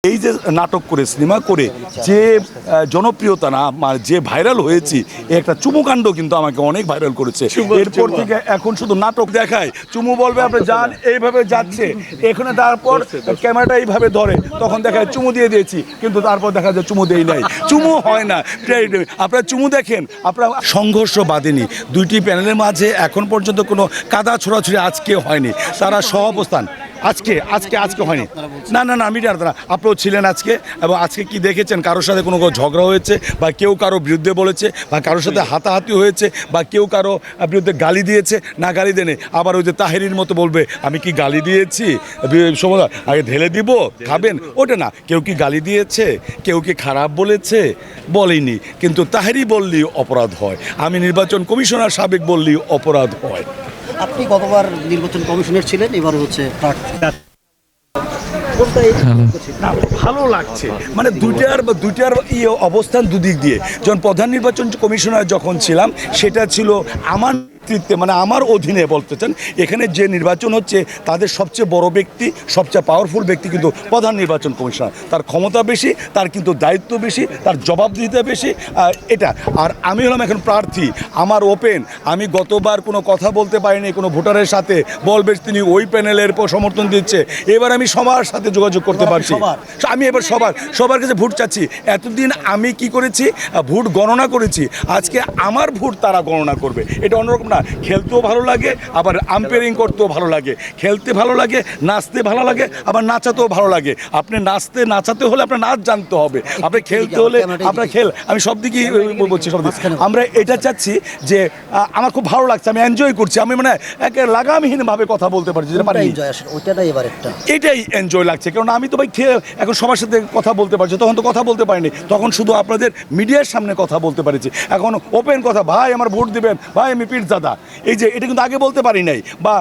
এই যে নাটক করে সিনেমা করে যে জনপ্রিয়তা না যে ভাইরাল হয়েছি একটা চুমুকাণ্ড কিন্তু আমাকে অনেক ভাইরাল করেছে। এরপর থেকে এখন শুধু নাটক দেখায়, চুমু বলবে আপনি যান, এইভাবে যাচ্ছে এখানে, তারপর ক্যামেরাটা এইভাবে ধরে, তখন দেখায় চুমু দিয়ে দিয়েছি, কিন্তু তারপর দেখা যায় চুমু দেই নাই, চুমু হয় না। আপনারা চুমু দেখেন, আপনারা সংঘর্ষ বাঁধেনি দুইটি প্যানেলের মাঝে, এখন পর্যন্ত কোনো কাদা ছোড়াছুড়ি আজকে হয়নি, তারা সহাবস্থান আজকে হয়নি। না মিডিয়ার দ্বারা আপনারাও ছিলেন আজকে, এবং আজকে কি দেখেছেন কারোর সাথে কোনো ঝগড়া হয়েছে, বা কেউ কারো বিরুদ্ধে বলেছে, বা কারোর সাথে হাতাহাতি হয়েছে, বা কেউ কারো বিরুদ্ধে গালি দিয়েছে? না, গালি দেনে। আবার ওই যে তাহেরির মতো বলবে আমি কি গালি দিয়েছি, সময় আগে ঢেলে দিব খাবেন, ওটা না। কেউ কি গালি দিয়েছে, কেউ কি খারাপ বলেছে? বলেনি, কিন্তু তাহেরি বললেই অপরাধ হয়, আমি নির্বাচন কমিশনার সাবেক বললেই অপরাধ হয়। আপনি গতবার নির্বাচন কমিশনার ছিলেন, এবার হচ্ছে ভালো লাগছে, মানে দুইটার অবস্থান দুদিক দিয়ে। যখন প্রধান নির্বাচন কমিশনার যখন ছিলাম, সেটা ছিল আমার নেতৃত্বে, মানে আমার অধীনে বলতে চান। এখানে যে নির্বাচন হচ্ছে তাদের সবচেয়ে বড় ব্যক্তি, সবচেয়ে পাওয়ারফুল ব্যক্তি কিন্তু প্রধান নির্বাচন কমিশনার। তার ক্ষমতা বেশি, তার কিন্তু দায়িত্ব বেশি, তার জবাবদিহিতা বেশি, এটা। আর আমি হলাম এখন প্রার্থী, আমার ওপেন, আমি গতবার কোনো কথা বলতে পারিনি কোনো ভোটারের সাথে, বলবে তিনি ওই প্যানেলের সমর্থন দিচ্ছে, এবার আমি সবার সাথে যোগাযোগ করতে পারছি। আমি এবার সবার কাছে ভোট চাচ্ছি। এতদিন আমি কি করেছি, ভোট গণনা করেছি, আজকে আমার ভোট তারা গণনা করবে। এটা অন্যরকম না, খেলতেও ভালো লাগে, আবার আম্পায়ারিং করতেও ভালো লাগে, খেলতে ভালো লাগে, নাচতে ভালো লাগে, আবার নাচাতেও ভালো লাগে। আপনি নাচাতে হলে আপনার নাচ জানতে হবে, আপনি খেলতে হলে আপনার খেল। আমি সব দিকেই বলছি, সব দিক আমরা এটা চাচ্ছি যে আমার খুব ভালো লাগছে, আমি এনজয় করছি, আমি মানে একে লাগামহীনভাবে কথা বলতে পারছি, এটাই এনজয় লাগছে। কারণ আমি তো ভাই এখন সবার সাথে কথা বলতে পারছি, তখন তো কথা বলতে পারিনি, তখন শুধু আপনাদের মিডিয়ার সামনে কথা বলতে পারছি। এখন ওপেন কথা, ভাই আমার ভোট দিবেন, ভাই আমি পীরজাদা, এই যে এটা কিন্তু আগে বলতে পারি নাই, বা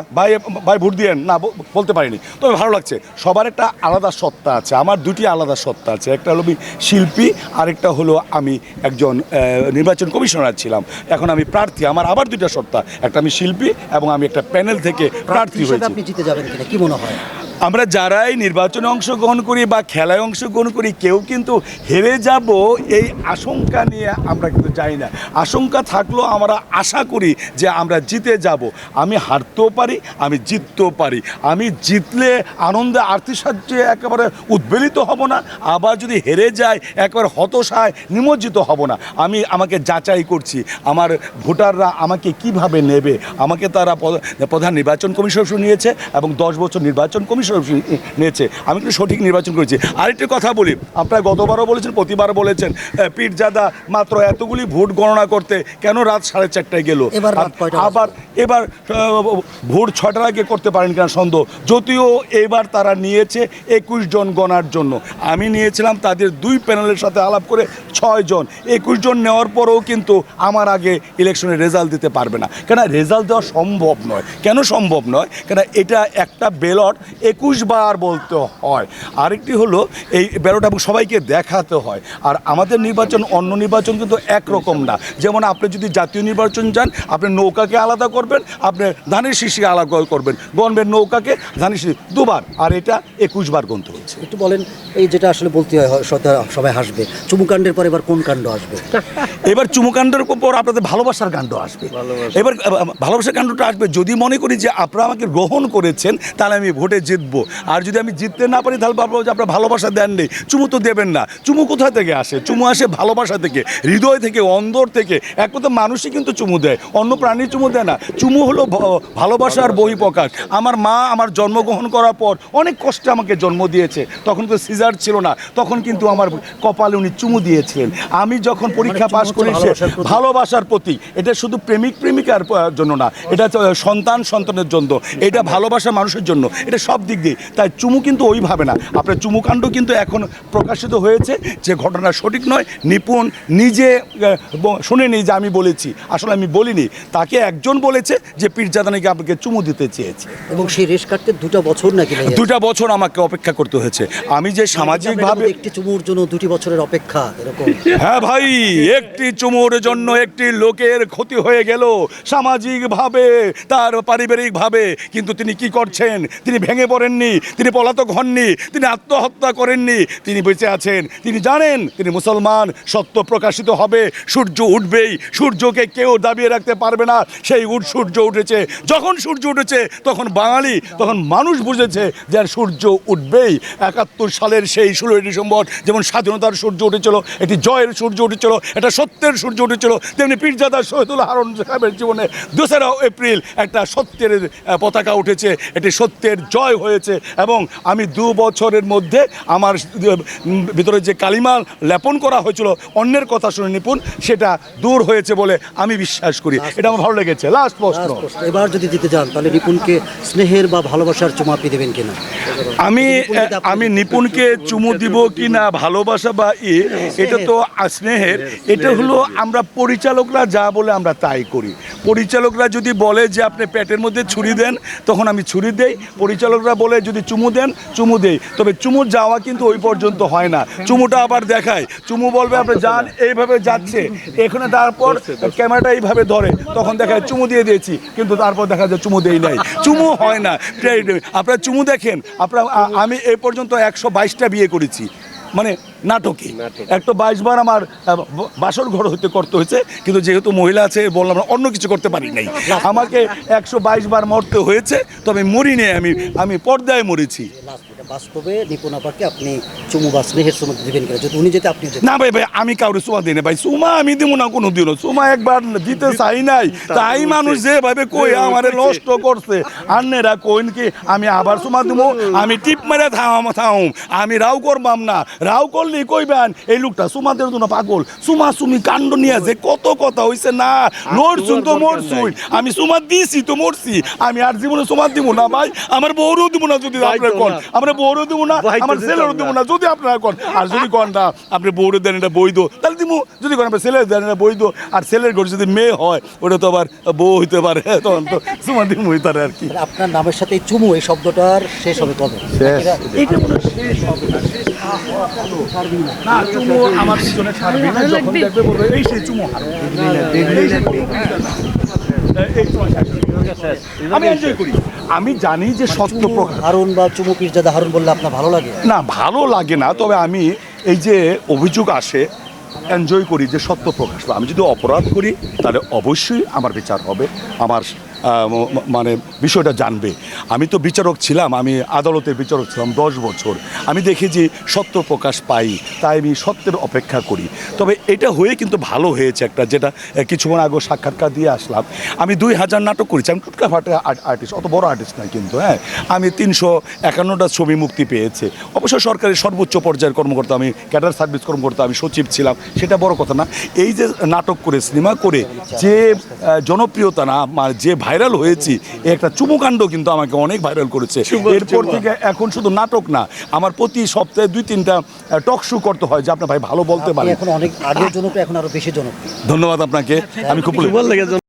ভাই ভোট দিয়েন না বলতে পারিনি। তবে ভালো লাগছে, সবার একটা আলাদা সত্তা আছে, আমার দুটি আলাদা সত্তা আছে, একটা হলো শিল্পী, আরেকটা হলো আমি একজন নির্বাচন কমিশনার ছিলাম, এখন আমি প্রার্থী। আমার আবার দুইটা সত্তা, একটা আমি শিল্পী এবং আমি একটা প্যানেল থেকে প্রার্থী হয়েছি। আপনি জিতে যাবেন কিনা কি মনে হয়? আমরা যারাই নির্বাচনে অংশগ্রহণ করি বা খেলায় অংশগ্রহণ করি, কেউ কিন্তু হেরে যাব এই আশঙ্কা নিয়ে আমরা কিন্তু যাই না। আশঙ্কা থাকলেও আমরা আশা করি যে আমরা জিতে যাব। আমি হারতেও পারি, আমি জিততেও পারি। আমি জিতলে আনন্দে আর্তিসাহ্যে একেবারে উদ্বেলিত হব না, আবার যদি হেরে যায় একেবারে হতাশায় নিমজ্জিত হব না। আমাকে যাচাই করছি, আমার ভোটাররা আমাকে কিভাবে নেবে। আমাকে তারা প্রধান নির্বাচন কমিশন নিয়েছে এবং 10 বছর নির্বাচন কমিশন নিয়েছে, আমি কিন্তু সঠিক নির্বাচন করেছি। আরেকটি কথা বলি, আপনারা গতবারও বলেছেন, প্রতিবার বলেছেন, পীরজাদা মাত্র এতগুলি ভোট গণনা করতে কেন রাত 4:30টায় গেল, আবার এবার ভোট 6টার আগে করতে পারেন কিনা সন্দেহ। যদিও এবার তারা নিয়েছে 21 জন গণার জন্য, আমি নিয়েছিলাম তাদের 2 প্যানেলের সাথে আলাপ করে 6 জন। 21 জন নেওয়ার পরেও কিন্তু আমার আগে ইলেকশনের রেজাল্ট দিতে পারবে না, কেন রেজাল্ট দেওয়া সম্ভব নয়। কেন সম্ভব নয়? কেন এটা একটা ব্যালট 21 বার বলতে হয়, আরেকটি হলো এই ব্যালট এবং সবাইকে দেখাতে হয়। আর আমাদের নির্বাচন অন্য নির্বাচন কিন্তু একরকম না। যেমন আপনি যদি জাতীয় নির্বাচন যান, আপনি নৌকাকে আলাদা করবেন, আপনি ধানের শীষকে আলাদা করবেন, গণবেন নৌকাকে, ধানের শীষ 2 বার, আর এটা 21 বার গণতে হচ্ছে। একটু বলেন, এই যেটা আসলে বলতে হয় সবাই হাসবে, চুমুকাণ্ডের পর এবার কোন কাণ্ড আসবে? এবার চুমুকাণ্ডের পর আপনাদের ভালোবাসার কাণ্ড আসবে। এবার ভালোবাসার কাণ্ডটা আসবে যদি মনে করি যে আপনারা আমাকে গ্রহণ করেছেন, তাহলে আমি ভোটে জিতবো। আর যদি আমি জিততে না পারি, তাহলে ভাববো যে আপনারা ভালোবাসা দেন নেই, চুমু তো দেবেন না। চুমু কোথা থেকে আসে? চুমু আসে ভালোবাসা থেকে, হৃদয় থেকে, অন্তর থেকে। এক কথা মানুষই কিন্তু চুমু দেয়, অন্য প্রাণী চুমু দেয় না। চুমু হলো ভালোবাসার বহিঃপ্রকাশ। আমার মা আমার জন্মগ্রহণ করার পর অনেক কষ্টে আমাকে জন্ম দিয়েছে, তখন তো সিজার ছিল না, তখন কিন্তু আমার কপালে উনি চুমু দিয়েছিলেন। আমি যখন পরীক্ষা পাশ করি, ভালোবাসার প্রতীক। এটা শুধু প্রেমিক প্রেমিকার জন্য না, এটা সন্তানের জন্য, এটা ভালোবাসা মানুষের জন্য, এটা সব দিক দিয়ে। তাই চুমু কিন্তু ওইভাবে না। আপনার চুমুকাণ্ড কিন্তু এখন প্রকাশিত হয়েছে, যে ঘটনা সঠিক নয়। নিপুণ নিজে শুনেনি যে আমি বলেছি, আসলে আমি বলিনি। তাকে একজন বলেছে যে পীরজাদা নাকি আপনাকে চুমু দিতে চেয়েছে, এবং সেই রেশ কাটতে 2টা বছর নাকি 2টা বছর আমাকে অপেক্ষা করতে হয়েছে। আমি যে সামাজিকভাবে একটি চুমুর জন্য 2টি বছরের অপেক্ষা, এরকম। হ্যাঁ ভাই, একটি চুমুর জন্য একটি লোকের ক্ষতি হয়ে গেল সামাজিকভাবে, তার পারিবারিকভাবে, কিন্তু তিনি কি করছেন? তিনি ভেঙে পড়ে করেননি, তিনি পলাতক হননি, তিনি আত্মহত্যা করেননি, তিনি বেঁচে আছেন। তিনি জানেন তিনি মুসলমান, সত্য প্রকাশিত হবে, সূর্য উঠবেই, সূর্যকে কেউ দাবিয়ে রাখতে পারবে না। সেই সূর্য উঠেছে, যখন সূর্য উঠেছে তখন বাঙালি, তখন মানুষ বুঝেছে যে আর সূর্য উঠবেই। 71 সালের সেই 16ই ডিসেম্বর যেমন স্বাধীনতার সূর্য উঠেছিল, এটি জয়ের সূর্য উঠেছিল, এটা সত্যের সূর্য উঠেছিল, তেমনি পীরজাদা শহীদুল হারুন সাহেবের জীবনে 2রা এপ্রিল একটা সত্যের পতাকা উঠেছে, এটি সত্যের জয় হয়েছে। এবং আমি 2 বছরের মধ্যে আমার ভিতরে যে কালিমা লেপন করা হয়েছিল অন্যের কথা শুনে নিপুণ, সেটা দূর হয়েছে বলে আমি বিশ্বাস করি। এটা আমার ভালো লেগেছে। লাস্ট প্রশ্ন, এবার যদি দিতে যান তাহলে নিপুণকে স্নেহের বা ভালোবাসার চুমু আপনি দেবেন কিনা? আমি নিপুণকে চুমু দিব কি না, ভালোবাসা বা এটা তো স্নেহের, এটা হলো আমরা পরিচালকরা যা বলে আমরা তাই করি। পরিচালকরা যদি বলে যে আপনি পেটের মধ্যে ছুরি দেন, তখন আমি ছুরি দেই। পরিচালকরা বলে যদি চুমু দেন, চুমু দেই। তবে চুমু যাওয়া কিন্তু ওই পর্যন্ত হয় না, চুমুটা আবার দেখায়। চুমু বলবে আপনি যান, এইভাবে যাচ্ছে, এখানে তারপর ক্যামেরাটা এইভাবে ধরে, তখন দেখায় চুমু দিয়ে দিয়েছি, কিন্তু তারপর দেখা যায় চুমু দেই নাই, চুমু হয় না। আপনারা চুমু দেখেন, আমি এই পর্যন্ত 122টা বিয়ে করেছি, মানে নাটকে 122 বার আমার বাসর ঘর হতে করতে হয়েছে, কিন্তু যেহেতু মহিলা আছে বললাম না, অন্য কিছু করতে পারি নাই, আমাকে 122 বার মরতে হয়েছে। তবে মরি নেই, আমি পর্দায় মরেছি। বাস্তবে নিপুণ আপাকে আপনি চুমু বা স্নেহের চুমু দিবেন কিনা, যদি উনি যেতে আপনি না ভাই, আমি কাউরে চুমা দিই না ভাই, চুমা আমি দিব না কোনো দিনও। চুমা একবার দিতে চাই নাই, তাই মানুষ যেভাবে কই আমারে নষ্ট করছে। আন্নেরা কইন কি আমি আবার চুমা দিব, আমি টিপ মেরে থাম, আমি রাও করবাম না। রাও করলে কইবেন এই লোকটা চুমাদের জন্য পাগল, চুমা চুমি কাণ্ড নিয়ে যে কত কথা হইছে। না লড়ছুন তো মরছুই, আমি চুমা দিছি তো মরছি, আমি আর জীবনে চুমা দিব না ভাই। আমার বউরও দিব না যদি আপনার কন, আমরা বউরও দিব না, আমার ছেলেরও দিব না যদি আপনারা কন। আর যদি কন না আপনি বউরে দেন এটা বৈধ, তাহলে দিব। যদি কন আপনার ছেলের দেন এটা বৈধ, আর ছেলের ঘর যদি মেয়ে হয় ওটা তো আবার বউ হইতে পারে, তখন তো চুমা দিব হইতারে আর কি। আপনার নামের সাথে এই চুমু, এই শব্দটার শেষ হবে কবে? এইটা মনে হয় শেষ হবে না, না চুমু আমার পিছনে ছাড়বি না, যখন দেখবে বলবে এই সেই চুমু আমি এনজয় করি। আমি জানি যে সত্য প্রকাশ। হারুন বা চুমু পীরজাদা হারুন বললে আপনার ভালো লাগে? না ভালো লাগে না, তবে আমি এই যে অভিযোগ আসে এনজয় করি যে সত্য প্রকাশ। আমি যদি অপরাধ করি তাহলে অবশ্যই আমার বিচার হবে, আমার মানে বিষয়টা জানবে। আমি তো বিচারক ছিলাম, আমি আদালতের বিচারক ছিলাম 10 বছর। আমি দেখেছি সত্য প্রকাশ পাই, তাই আমি সত্যের অপেক্ষা করি। তবে এটা হয়ে কিন্তু ভালো হয়েছে একটা, যেটা কিছুক্ষণ আগে সাক্ষাৎকার দিয়ে আসলাম। আমি 2000 নাটক করেছি, আমি টুটকা ফাটে আর্টিস্ট, অত বড় আর্টিস্ট নয় কিন্তু। হ্যাঁ, আমি 351টা ছবি মুক্তি পেয়েছে। অবশ্য সরকারের সর্বোচ্চ পর্যায়ের কর্মকর্তা, আমি ক্যাডার সার্ভিস কর্মকর্তা, আমি সচিব ছিলাম, সেটা বড় কথা না। এই যে নাটক করে, সিনেমা করে যে জনপ্রিয়তা না, যে ভাইরাল হয়েছি, একটা চুমুকাণ্ড কিন্তু আমাকে অনেক ভাইরাল করেছে। এরপর থেকে এখন শুধু নাটক না, আমার প্রতি সপ্তাহে 2-3টা টক শো করতে হয়, যে আপনার ভাই ভালো বলতে পারেন। এখন অনেক আগের জনপ্রিয়, এখন আরো বেশি জনপ্রিয়। ধন্যবাদ আপনাকে, আমি খুব ভালো লেগেছে।